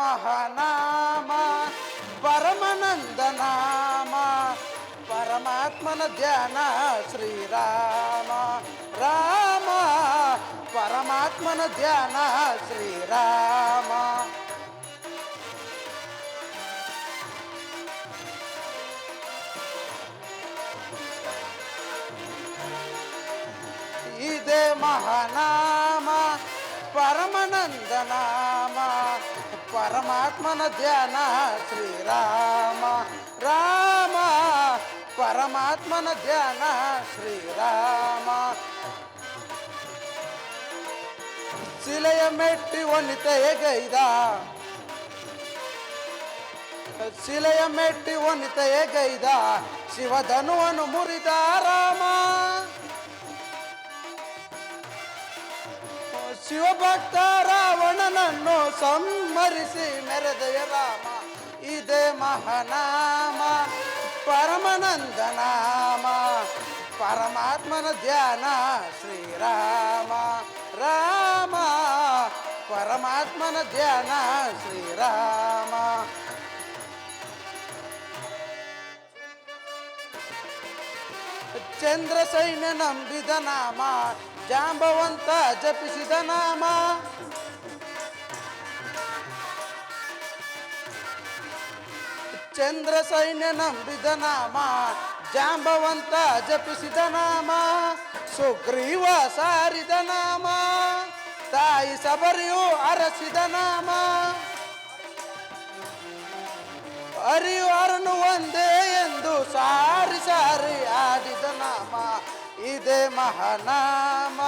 ಮಹಾನಾಮ ಪರಮಾನಂದ ನಾಮ ಪರಮಾತ್ಮನ ಧ್ಯಾನ ಶ್ರೀರಾಮ ರಾಮ ಪರಮಾತ್ಮನ ಧ್ಯಾನ ಶ್ರೀರಾಮ. ಇದೇ ಮಹಾನಾಮ ಪರಮಾನಂದ ನಾಮ ಪರಮಾತ್ಮನ ಧ್ಯಾನ ಶ್ರೀರಾಮ ರಾಮ ಪರಮಾತ್ಮನ ಧ್ಯಾನ ಶ್ರೀರಾಮ. ಶಿಲೆಯ ಮೆಟ್ಟಿ ಒನಿತೆಯಗೈದ ಶಿಲೆಯ ಮೆಟ್ಟಿ ಒನಿತೆಯಗೈದ ಶಿವಧನುವನ್ನು ಮುರಿದ ರಾಮ. ಶಿವಭಕ್ತ ರಾವಣನನ್ನು ಸಂಹರಿಸಿ ಮೆರೆದೆಯ ರಾಮ. ಇದೇ ಮಹಾನಾಮ ಪರಮಾನಂದ ನಾಮ ಪರಮಾತ್ಮನ ಧ್ಯಾನ ಶ್ರೀರಾಮ ರಾಮ ಪರಮಾತ್ಮನ ಧ್ಯಾನ ಶ್ರೀರಾಮ. ಚಂದ್ರ ಸೈನ್ಯ ನಂಬಿದ ನಾಮ ಜಾಂಬವಂತ ಜಪಿಸಿದ ನಾಮ. ಚಂದ್ರ ಸೈನ್ಯ ನಂಬಿದ ನಾಮ ಜಾಂಬವಂತ ಜಪಿಸಿದ ನಾಮ. ಸುಗ್ರೀವ ಸಾರಿದ ನಾಮ ತಾಯಿ ಸಬರಿಯು ಅರಸಿದ ನಾಮ. ಅರಿಯು ಅರನು ಒಂದೇ ಎಂದು ಸಾರಿ ಸಾರಿ ಆಡಿದ ನಾಮ. ಇದೇ ಮಹಾನಾಮ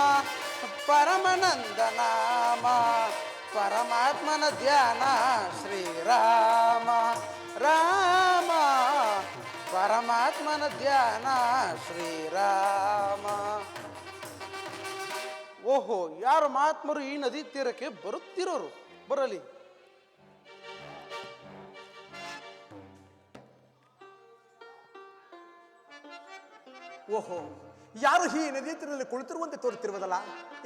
ಪರಮಾನಂದ ನಾಮ ಪರಮಾತ್ಮನ ಧ್ಯಾನ ಶ್ರೀರಾಮ ರಾಮ ಪರಮಾತ್ಮನ ಧ್ಯಾನ ಶ್ರೀರಾಮ. ಓಹೋ, ಯಾರು ಮಹಾತ್ಮರು ಈ ನದಿ ತೀರಕ್ಕೆ ಬರುತ್ತಿರೋರು? ಬರಲಿ. ಓಹೋ, ಯಾರು ಈ ನದಿ ತೀರದಲ್ಲಿ ಕುಳಿತಿರುವಂತೆ ತೋರುತ್ತಿರುವುದಲ್ಲ?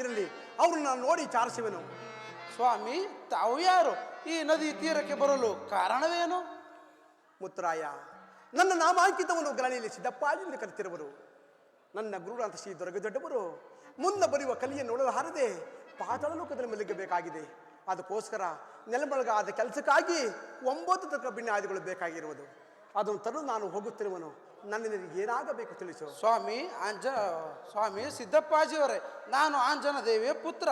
ಇರಲಿ, ಅವ್ರನ್ನ ನಾನು ನೋಡಿ ಚಾರಿಸುವೆನು. ಸ್ವಾಮಿ, ತಾವು ಯಾರು? ಈ ನದಿ ತೀರಕ್ಕೆ ಬರಲು ಕಾರಣವೇನು? ಮುತ್ತರಾಯ, ನನ್ನ ನಾಮಾಂಕಿತವನ್ನು ಗಲಣಿಯಲ್ಲಿ ಸಿದ್ದಪ್ಪಾಜಿಯಿಂದ ಕರೆತಿರುವರು. ನನ್ನ ಗುರುನಾಥ ಶ್ರೀ ದೊರಗದೊಡ್ಡವರು ಮುಂದೆ ಬರೆಯುವ ಕಲಿಯನ್ನು ನೋಡಲು ಹಾರದೆ ಪಾತಾಳ ಲೋಕದಲ್ಲಿ ಮಲಗಬೇಕಾಗಿದೆ. ಅದಕ್ಕೋಸ್ಕರ ನೆಲಮಳಗಾದ ಕೆಲಸಕ್ಕಾಗಿ 9 ತಕ್ಕ ಭಿನ್ನಾದಿಗಳು ಬೇಕಾಗಿರುವುದು. ಅದನ್ನು ತರಲು ನಾನು ಹೋಗುತ್ತಿರುವನು. ನನ್ನಿಂದ ಏನಾಗಬೇಕು ತಿಳಿಸು. ಸ್ವಾಮಿ ಸಿದ್ದಪ್ಪಾಜಿಯವರೇ, ನಾನು ಆಂಜನ ದೇವಿಯ ಪುತ್ರ,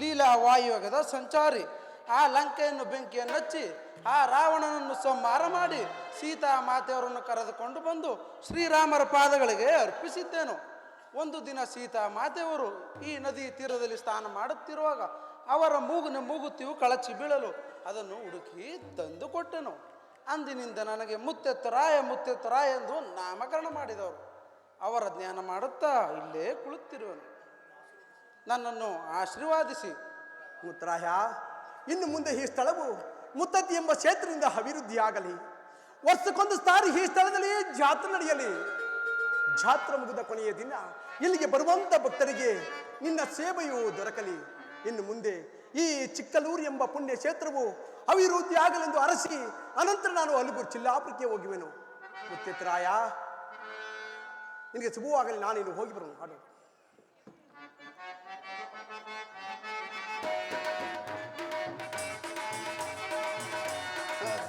ಲೀಲಾ ವಾಯುಯೋಗದ ಸಂಚಾರಿ. ಆ ಲಂಕೆಯನ್ನು ಬೆಂಕಿಯನ್ನು ಹಚ್ಚಿ ಆ ರಾವಣನನ್ನು ಸಂಹಾರ ಮಾಡಿ ಸೀತಾ ಮಾತೆಯವರನ್ನು ಕರೆದುಕೊಂಡು ಬಂದು ಶ್ರೀರಾಮರ ಪಾದಗಳಿಗೆ ಅರ್ಪಿಸಿದ್ದೇನು. ಒಂದು ದಿನ ಸೀತಾ ಮಾತೆಯವರು ಈ ನದಿ ತೀರದಲ್ಲಿ ಸ್ನಾನ ಮಾಡುತ್ತಿರುವಾಗ ಅವರ ಮೂಗುತಿಯು ಕಳಚಿ ಬೀಳಲು ಅದನ್ನು ಹುಡುಕಿ ತಂದು ಕೊಟ್ಟೆನು. ಅಂದಿನಿಂದ ನನಗೆ ಮುತ್ತೆತ್ತರಾಯ ಎಂದು ನಾಮಕರಣ ಮಾಡಿದವರು. ಅವರ ಜ್ಞಾನ ಮಾಡುತ್ತಾ ಇಲ್ಲೇ ಕುಳಿತಿರುವನು. ನನ್ನನ್ನು ಆಶೀರ್ವಾದಿಸಿ. ಮುತ್ತರಾಯ, ಇನ್ನು ಮುಂದೆ ಈ ಸ್ಥಳವು ಮುತ್ತತ್ತಿ ಎಂಬ ಕ್ಷೇತ್ರದಿಂದ ಅಭಿವೃದ್ಧಿಯಾಗಲಿ. ವರ್ಷಕ್ಕೊಂದು ಸಾರಿ ಈ ಸ್ಥಳದಲ್ಲಿ ಜಾತ್ರೆ ನಡೆಯಲಿ. ಜಾತ್ರೆ ಮುಗಿದ ಕೊನೆಯ ದಿನ ಇಲ್ಲಿಗೆ ಬರುವಂತ ಭಕ್ತರಿಗೆ ನಿನ್ನ ಸೇವೆಯು ದೊರಕಲಿ. ಇನ್ನು ಮುಂದೆ ಈ ಚಿಕ್ಕಲೂರು ಎಂಬ ಪುಣ್ಯ ಕ್ಷೇತ್ರವು ಅಭಿವೃದ್ಧಿ ಆಗಲೆಂದು ಅರಸಿ ಅನಂತರ ನಾನು ಅಲುಗೂರು ಚಿಲ್ಲಾಪುರಕ್ಕೆ ಹೋಗುವೆನು. ಮುತ್ತೆತ್ತರಾಯ, ನಿನಗೆ ಶುಭವಾಗಲಿ. ನಾನಿನ್ನು ಹೋಗಿ ಬರೋನು. ಹಾಡು.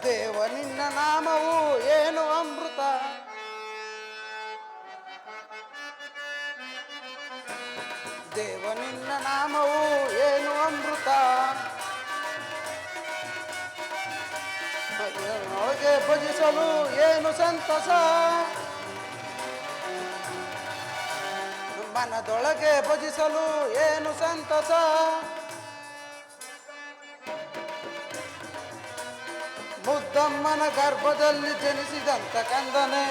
ದೇವ ನಿನ್ನ ನಾಮವು ಏನು ಅಮೃತ, ದೇವ ನಿನ್ನ ನಾಮವು ಏನು ಅಮೃತ. ಒಳಗೆ ಭಜಿಸಲು ಏನು ಸಂತಸ, ಮನದೊಳಗೆ ಭಜಿಸಲು ಏನು ಸಂತಸ. ಮುದ್ದಮ್ಮನ ಗರ್ಭದಲ್ಲಿ ಜನಿಸಿದಂತ ಕಂದನೆ,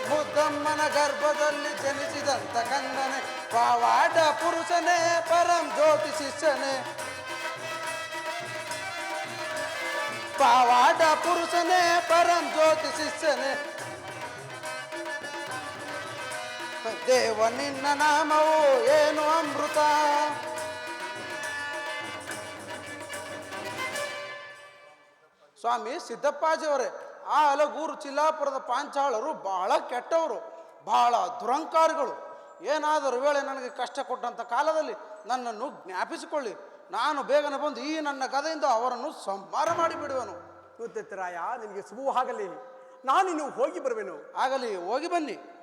ಮುದ್ದಮ್ಮನ ಗರ್ಭದಲ್ಲಿ ಜನಿಸಿದಂತ ಕಂದನೆ, ಪಾವಾಡ ಪುರುಷನೇ ಪರಂ ಜ್ಯೋತಿ ಶಿಷ್ಯನೇ, ಪಾವಾಡ ಪುರುಷನೇ ಪರಂ ಜ್ಯೋತಿ ಶಿಷ್ಯನೇ. ದೇವ ನಿನ್ನ ನಾಮವು ಏನು ಅಮೃತ, ಸ್ವಾಮಿ ಸಿದ್ದಪ್ಪಾಜಿಯವರೇ, ಆ ಅಲಗೂರು ಚಿಲ್ಲಾಪುರದ ಪಾಂಚಾಳರು ಬಹಳ ಕೆಟ್ಟವರು, ಬಹಳ ದುರಂಕಾರಿಗಳು. ಏನಾದರೂ ವೇಳೆ ನನಗೆ ಕಷ್ಟ ಕೊಟ್ಟಂಥ ಕಾಲದಲ್ಲಿ ನನ್ನನ್ನು ಜ್ಞಾಪಿಸಿಕೊಳ್ಳಿ. ನಾನು ಬೇಗನೆ ಬಂದು ಈ ನನ್ನ ಗದೆಯಿಂದ ಅವರನ್ನು ಸಂಹಾರ ಮುತ್ತೈದರಾಯ, ನಿನಗೆ ಶುಭವಾಗಲಿ. ನಾನಿನ್ನು ಹೋಗಿ ಬರುವೆನು. ಆಗಲಿ, ಹೋಗಿ ಬನ್ನಿ.